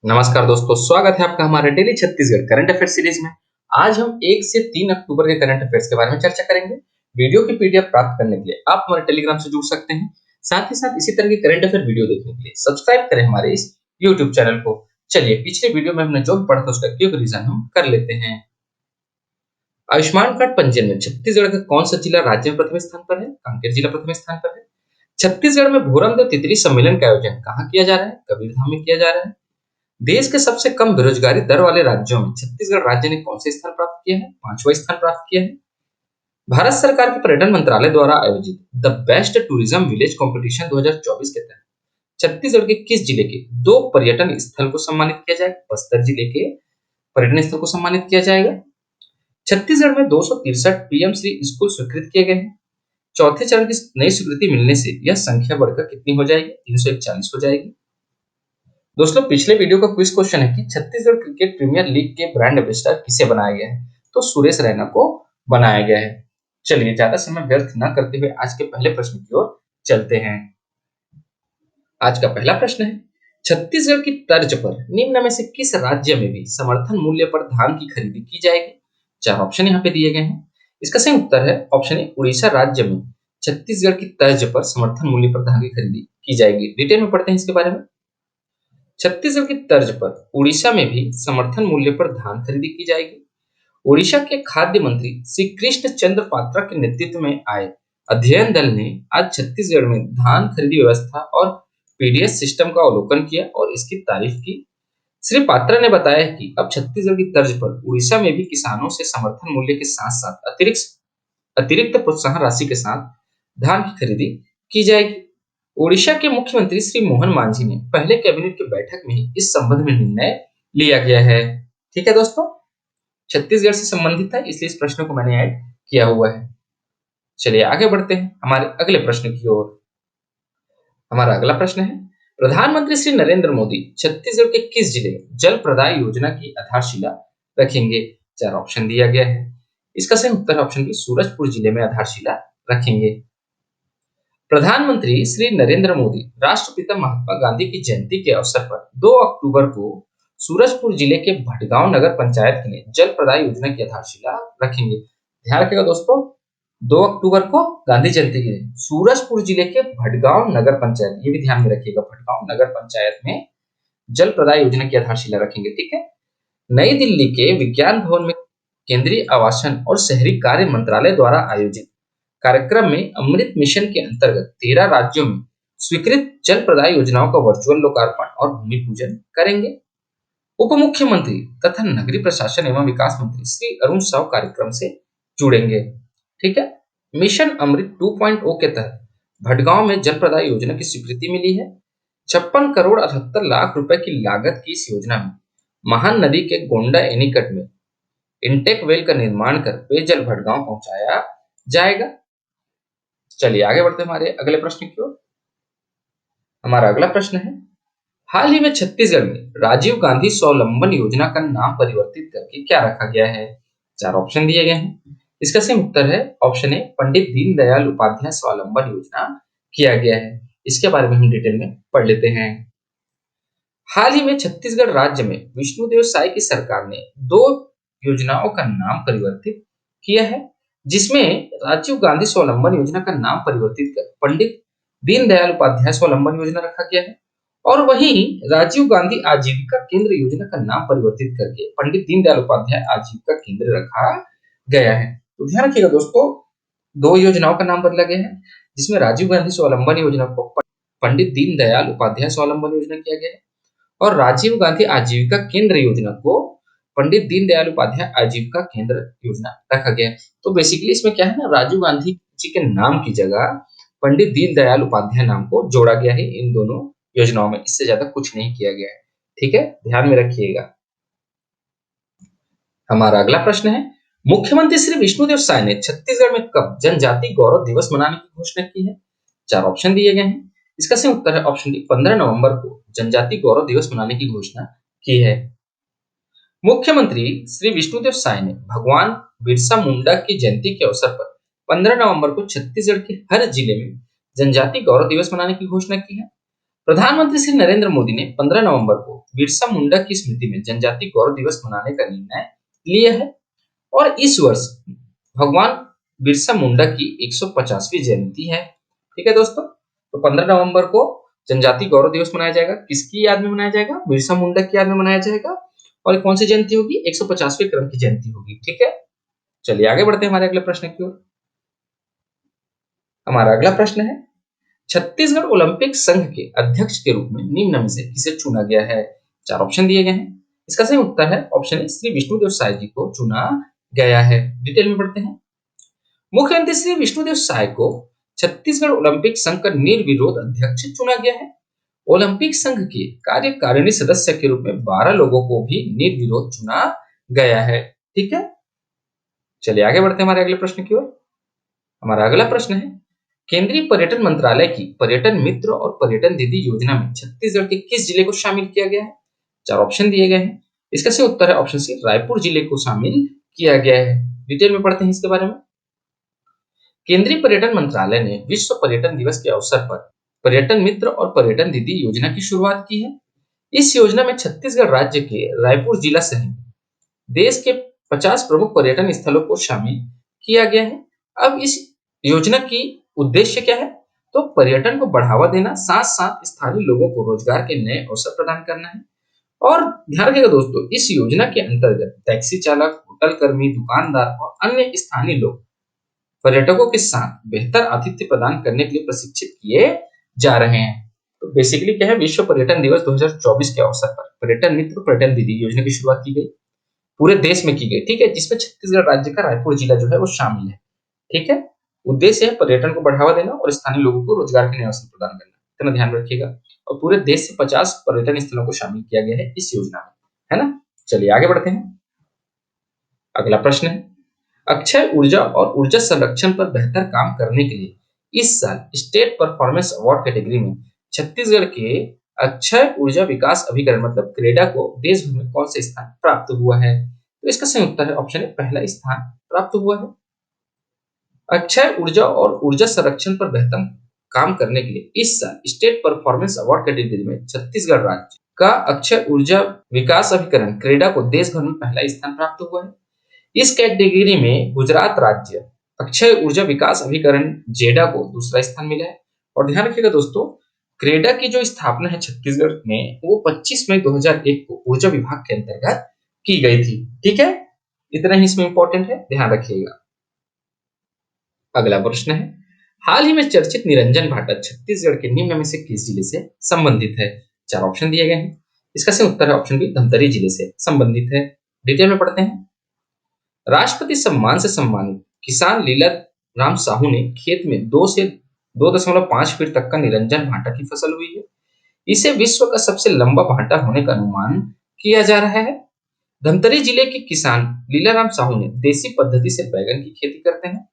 नमस्कार दोस्तों, स्वागत है आपका हमारे daily Chhattisgarh current affair series में। आज हम 1 से 3 अक्टूबर के करंट अफेयर्स के बारे में चर्चा करेंगे। वीडियो की पीडीएफ प्राप्त करने के लिए आप हमारे टेलीग्राम से जुड़ सकते हैं। साथ ही साथ इसी तरह के करंट अफेयर वीडियो देखने के लिए सब्सक्राइब करें हमारे इस यूट्यूब चैनल को। चलिए, पिछले वीडियो में हमने जो भी पढ़ा था उसका क्विक रिवीजन हम कर लेते हैं। आयुष्मान कार्ड पंजीयन में छत्तीसगढ़ का कौन सा जिला राज्य में प्रथम स्थान पर है? कांकेर जिला प्रथम स्थान पर है। छत्तीसगढ़ में भोरमदेव तितली सम्मेलन का आयोजन कहाँ किया जा रहा है? कबीरधाम में किया जा रहा है। देश के सबसे कम बेरोजगारी दर वाले राज्यों में छत्तीसगढ़ राज्य ने कौन से स्थान प्राप्त किया है? 5वां स्थान प्राप्त किया है। भारत सरकार के पर्यटन मंत्रालय द्वारा आयोजित the best tourism village competition 2024 के तहत छत्तीसगढ़ के किस जिले के 2 पर्यटन स्थल को सम्मानित किया जाएगा? बस्तर जिले के पर्यटन स्थल को सम्मानित किया जाएगा। छत्तीसगढ़ में 263 पीएम श्री स्कूल स्वीकृत किए गए हैं। चौथे चरण की नई स्वीकृति मिलने से यह संख्या बढ़कर कितनी हो जाएगी? 341 हो जाएगी। दोस्तों, पिछले वीडियो का क्विज क्वेश्चन है कि छत्तीसगढ़ क्रिकेट प्रीमियर लीग के ब्रांड एम्बेसडर किसे बनाया गया है? तो सुरेश रैना को बनाया गया है। चलिए, ज्यादा समय व्यर्थ न करते हुए आज के पहले प्रश्न की ओर चलते हैं। आज का पहला प्रश्न है, छत्तीसगढ़ की तर्ज पर निम्न में से किस राज्य में भी समर्थन मूल्य पर धान की खरीदी की जाएगी? 4 ऑप्शन यहाँ पे दिए गए हैं। इसका सही उत्तर है ऑप्शन ए, उड़ीसा राज्य में छत्तीसगढ़ की तर्ज पर समर्थन मूल्य पर धान की खरीदी की जाएगी। डिटेल में पढ़ते हैं इसके बारे में। छत्तीसगढ़ की तर्ज पर उड़ीसा में भी समर्थन मूल्य पर धान खरीदी की जाएगी। ओडिशा के खाद्य मंत्री श्री कृष्ण चंद्र पात्रा के नेतृत्व में आए अध्ययन दल ने आज छत्तीसगढ़ में धान खरीदी व्यवस्था और पीडीएस सिस्टम का अवलोकन किया और इसकी तारीफ की। श्री पात्रा ने बताया कि अब छत्तीसगढ़ की तर्ज पर उड़ीसा में भी किसानों से समर्थन मूल्य के साथ साथ अतिरिक्त अतिरिक्त प्रोत्साहन राशि के साथ धान की खरीदी की जाएगी। ओडिशा के मुख्यमंत्री श्री मोहन मांझी ने पहले कैबिनेट की बैठक में ही इस संबंध में निर्णय लिया गया है। ठीक है दोस्तों, छत्तीसगढ़ से संबंधित है इसलिए इस प्रश्न को मैंने ऐड किया हुआ है। चलिए आगे बढ़ते हैं हमारे अगले प्रश्न की ओर। हमारा अगला प्रश्न है, प्रधानमंत्री श्री नरेंद्र मोदी छत्तीसगढ़ के किस जिले में जल प्रदाय योजना की आधारशिला रखेंगे? 4 ऑप्शन दिया गया है। इसका सही उत्तर ऑप्शन बी, सूरजपुर जिले में आधारशिला रखेंगे। प्रधानमंत्री श्री नरेंद्र मोदी राष्ट्रपिता महात्मा गांधी की जयंती के अवसर पर 2 अक्टूबर को सूरजपुर जिले के भटगांव नगर पंचायत के लिए जल प्रदाय योजना की आधारशिला रखेंगे। ध्यान रखिएगा दोस्तों, 2 अक्टूबर को गांधी जयंती के दिन सूरजपुर जिले के भटगांव नगर पंचायत, ये भी ध्यान में रखिएगा, भटगांव नगर पंचायत में जल प्रदाय योजना की आधारशिला रखेंगे। ठीक है। नई दिल्ली के विज्ञान भवन में केंद्रीय आवासन और शहरी कार्य मंत्रालय द्वारा आयोजित कार्यक्रम में अमृत मिशन के अंतर्गत 13 राज्यों में स्वीकृत जल प्रदाय योजनाओं का वर्चुअल लोकार्पण और भूमि पूजन करेंगे। उप मुख्यमंत्री तथा नगरीय प्रशासन एवं विकास मंत्री श्री अरुण साव कार्यक्रम से जुड़ेंगे। ठीक है। मिशन अमृत 2.0 के तहत भटगांव में जल प्रदाय योजना की स्वीकृति मिली है। 56 करोड़ 78 लाख रुपए की लागत की इस योजना में महान नदी के गोंडा एनीकट में इंटेक वेल का निर्माण कर पेयजल भटगांव पहुंचाया जाएगा। चलिए आगे बढ़ते हमारे अगले प्रश्न की ओर। हमारा अगला प्रश्न है, हाल ही में छत्तीसगढ़ में राजीव गांधी स्वावलंबन योजना का नाम परिवर्तित करके क्या रखा गया है? 4 ऑप्शन दिए गए हैं। इसका सही उत्तर है ऑप्शन ए, पंडित दीनदयाल उपाध्याय स्वावलंबन योजना किया गया है। इसके बारे में हम डिटेल में पढ़ लेते हैं। हाल ही में छत्तीसगढ़ राज्य में विष्णुदेव साय की सरकार ने 2 योजनाओं का नाम परिवर्तित किया है, जिसमें राजीव गांधी स्वावलंबन योजना का नाम परिवर्तित कर पंडित दीनदयाल उपाध्याय स्वावलंबन योजना रखा गया है और वहीं राजीव गांधी आजीविका केंद्र योजना का नाम परिवर्तित करके पंडित दीनदयाल उपाध्याय आजीविका केंद्र रखा गया है। तो ध्यान रखिएगा दोस्तों, 2 योजनाओं का नाम बदला गया है, जिसमें राजीव गांधी स्वावलंबन योजना को पंडित दीनदयाल उपाध्याय स्वावलंबन योजना किया गया है और राजीव गांधी आजीविका केंद्र योजना को पंडित दीनदयाल उपाध्याय आजीविका केंद्र योजना रखा गया है। तो बेसिकली इसमें क्या है ना, राजीव गांधी जी के नाम की जगह पंडित दीनदयाल उपाध्याय नाम को जोड़ा गया है इन दोनों योजनाओं में, इससे ज्यादा कुछ नहीं किया गया है। ठीक है, ध्यान में रखिएगा। हमारा अगला प्रश्न है, मुख्यमंत्री श्री विष्णुदेव साय ने छत्तीसगढ़ में कब जनजाति गौरव दिवस मनाने की घोषणा की है? 4 ऑप्शन दिए गए हैं। इसका सही उत्तर है ऑप्शन डी, 15 नवंबर को जनजाति गौरव दिवस मनाने की घोषणा की है। मुख्यमंत्री श्री विष्णुदेव साय ने भगवान बिरसा मुंडा की जयंती के अवसर पर 15 नवंबर को छत्तीसगढ़ के हर जिले में जनजाति गौरव दिवस मनाने की घोषणा की है। प्रधानमंत्री श्री नरेंद्र मोदी ने 15 नवंबर को बिरसा मुंडा की स्मृति में जनजाति गौरव दिवस मनाने का निर्णय लिया है और इस वर्ष भगवान बिरसा मुंडा की 150वीं जयंती है। ठीक है दोस्तों, तो 15 नवंबर को जनजाति गौरव दिवस मनाया जाएगा। किसकी याद में मनाया जाएगा? बिरसा मुंडा की याद में मनाया जाएगा। और कौन सी जयंती होगी? 150वें क्रम की जयंती होगी। ठीक है, चलिए आगे बढ़ते हैं हमारे अगले प्रश्न की ओर। हमारा अगला प्रश्न है, छत्तीसगढ़ ओलंपिक संघ के अध्यक्ष के रूप में निम्न में से किसे चुना गया है? 4 ऑप्शन दिए गए हैं। इसका सही उत्तर है ऑप्शन ए, श्री विष्णुदेव साय जी को चुना गया है। डिटेल में पढ़ते हैं। मुख्यमंत्री श्री विष्णुदेव साय को छत्तीसगढ़ ओलंपिक संघ का निर्विरोध अध्यक्ष चुना गया है। ओलंपिक संघ के कार्यकारिणी सदस्य के रूप में 12 लोगों को भी निर्विरोध चुना गया है। ठीक है, चलिए आगे बढ़ते हैं हमारे अगले प्रश्न की ओर। हमारा अगला प्रश्न है, केंद्रीय पर्यटन मंत्रालय की पर्यटन मित्र और पर्यटन दीदी योजना में छत्तीसगढ़ के किस जिले को शामिल किया गया है? 4 ऑप्शन दिए गए हैं। इसका सही उत्तर है ऑप्शन सी, रायपुर जिले को शामिल किया गया है। डिटेल में पढ़ते हैं इसके बारे में। केंद्रीय पर्यटन मंत्रालय ने विश्व पर्यटन दिवस के अवसर पर पर्यटन मित्र और पर्यटन दीदी योजना की शुरुआत की है। इस योजना में छत्तीसगढ़ राज्य के रायपुर जिला सहित देश के 50 प्रमुख पर्यटन स्थलों को शामिल किया गया है। अब इस योजना की उद्देश्य क्या है? तो पर्यटन को बढ़ावा देना, साथ साथ स्थानीय लोगों को रोजगार के नए अवसर प्रदान करना है। और ध्यान रखिएगा दोस्तों, इस योजना के अंतर्गत टैक्सी चालक, होटल कर्मी, दुकानदार और अन्य स्थानीय लोग पर्यटकों के साथ बेहतर आतिथ्य प्रदान करने के लिए प्रशिक्षित किए जा रहे हैं। तो बेसिकली क्या है, विश्व पर्यटन दिवस 2024 के अवसर पर पर्यटन मित्र पर्यटन दीदी योजना की शुरुआत की गई, पूरे देश में की गई। ठीक है, जिसमें छत्तीसगढ़ राज्य का रायपुर जिला जो है वो शामिल है। ठीक है, उद्देश्य है पर्यटन को बढ़ावा देना और स्थानीय लोगों को रोजगार के नए अवसर प्रदान करना। इतना ध्यान रखिएगा। और पूरे देश से 50 पर्यटन स्थलों को शामिल किया गया है इस योजना में, है ना। चलिए आगे बढ़ते हैं। अगला प्रश्न है, अक्षय ऊर्जा और ऊर्जा संरक्षण पर बेहतर काम करने के लिए इस साल स्टेट परफॉर्मेंस अवार्ड कैटेगरी में छत्तीसगढ़ के अक्षय ऊर्जा विकास अभिकरण मतलब क्रेडा को देश भर में कौन सा स्थान प्राप्त हुआ है? तो इसका सही उत्तर है ऑप्शन ए, पहला स्थान प्राप्त हुआ है। अक्षय ऊर्जा और ऊर्जा संरक्षण पर बेहतर काम करने के लिए इस साल स्टेट परफॉर्मेंस अवार्ड कैटेगरी में छत्तीसगढ़ राज्य का अक्षय ऊर्जा विकास अभिकरण क्रेडा को देश भर में पहला स्थान प्राप्त हुआ है। इस कैटेगरी में गुजरात राज्य अक्षय ऊर्जा विकास अभिकरण जेडा को दूसरा स्थान मिला है। और ध्यान रखिएगा दोस्तों, क्रेडा की जो स्थापना है छत्तीसगढ़ में वो 25 मई 2001 को ऊर्जा विभाग के अंतर्गत की गई थी। ठीक है, इतना ही इसमें इंपॉर्टेंट है, ध्यान रखिएगा। अगला प्रश्न है, हाल ही में चर्चित निरंजन भाटा छत्तीसगढ़ के निम्न में से किस जिले से संबंधित है? 4 ऑप्शन दिए गए हैं। इसका सही उत्तर है ऑप्शन बी, धमतरी जिले से संबंधित है। डिटेल में पढ़ते हैं। राष्ट्रपति सम्मान से सम्मानित किसान लीला राम साहू ने खेत में 2 से 2.5 फीट तक का निरंजन भाटा की फसल हुई है। इसे विश्व का सबसे लंबा भाटा होने का अनुमान किया जा रहा है। धमतरी जिले के किसान लीलाराम साहू ने देसी पद्धति से बैगन की खेती करते हैं।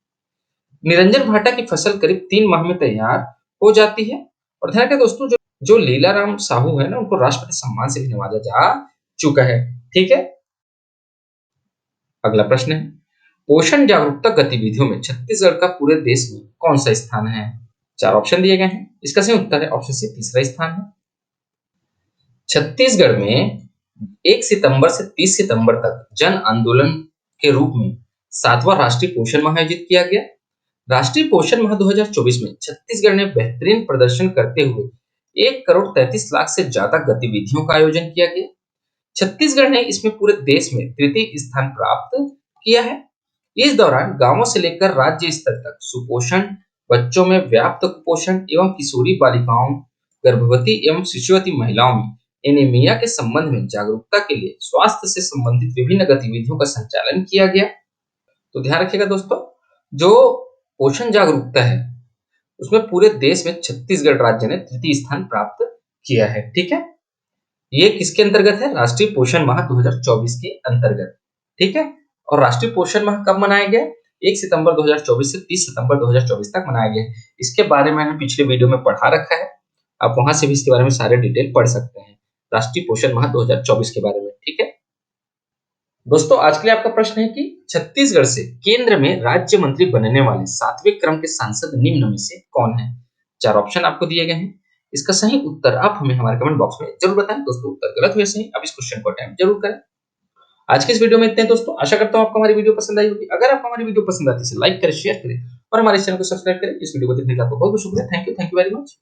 निरंजन भाटा की फसल करीब 3 माह में तैयार हो जाती है। और ध्यान रखें दोस्तों, जो लीलाराम साहू है ना, उनको राष्ट्रपति सम्मान से भी नवाजा जा चुका है। ठीक है, अगला प्रश्न है, पोषण जागरूकता गतिविधियों में छत्तीसगढ़ का पूरे देश में कौन सा स्थान है? 4 ऑप्शन दिए गए हैं। इसका सही उत्तर है ऑप्शन सी, तीसरा स्थान है। छत्तीसगढ़ में 1 सितंबर से 30 सितंबर तक जन आंदोलन के रूप में 7वां राष्ट्रीय पोषण माह आयोजित किया गया। राष्ट्रीय पोषण माह 2024 में छत्तीसगढ़ ने बेहतरीन प्रदर्शन करते हुए 1,33,00,000 से ज्यादा गतिविधियों का आयोजन किया गया। छत्तीसगढ़ ने इसमें पूरे देश में तृतीय स्थान प्राप्त किया है। इस दौरान गांवों से लेकर राज्य स्तर तक सुपोषण, बच्चों में व्याप्त कुपोषण एवं किशोरी बालिकाओं, गर्भवती एवं शिशुवती महिलाओं में एनीमिया के संबंध में जागरूकता के लिए स्वास्थ्य से संबंधित विभिन्न गतिविधियों का संचालन किया गया। तो ध्यान रखिएगा दोस्तों, जो पोषण जागरूकता है उसमें पूरे देश में छत्तीसगढ़ राज्य ने तृतीय स्थान प्राप्त किया है। ठीक है, ये किसके अंतर्गत है? राष्ट्रीय पोषण माह 2024 के अंतर्गत। ठीक है, और राष्ट्रीय पोषण माह कब मनाया गया? 1 सितंबर 2024 से 30 सितंबर 2024 तक मनाया गया है। इसके बारे में मैंने पिछले वीडियो में पढ़ा रखा है, आप वहां से भी इसके बारे में सारे डिटेल पढ़ सकते हैं, राष्ट्रीय पोषण माह 2024 के बारे में। ठीक है दोस्तों, आज के लिए आपका प्रश्न है कि छत्तीसगढ़ से केंद्र में राज्य मंत्री बनने वाले 7वें क्रम के सांसद निम्न में से कौन है? 4 ऑप्शन आपको दिए गए हैं। इसका सही उत्तर आप हमें हमारे कमेंट बॉक्स में जरूर बताएं। दोस्तों उत्तर गलत हुए सही, आप इस क्वेश्चन को अटेम्प्ट जरूर करें। आज के इस वीडियो में इतने हैं दोस्तों, आशा करता हूं आपको हमारी वीडियो पसंद आई होगी। अगर आपको हमारी वीडियो पसंद आती है, लाइक करें, शेयर करें और हमारे चैनल को सब्सक्राइब करें। इस वीडियो को देखने के लिए आपको बहुत बहुत शुक्रिया। Thank you very much.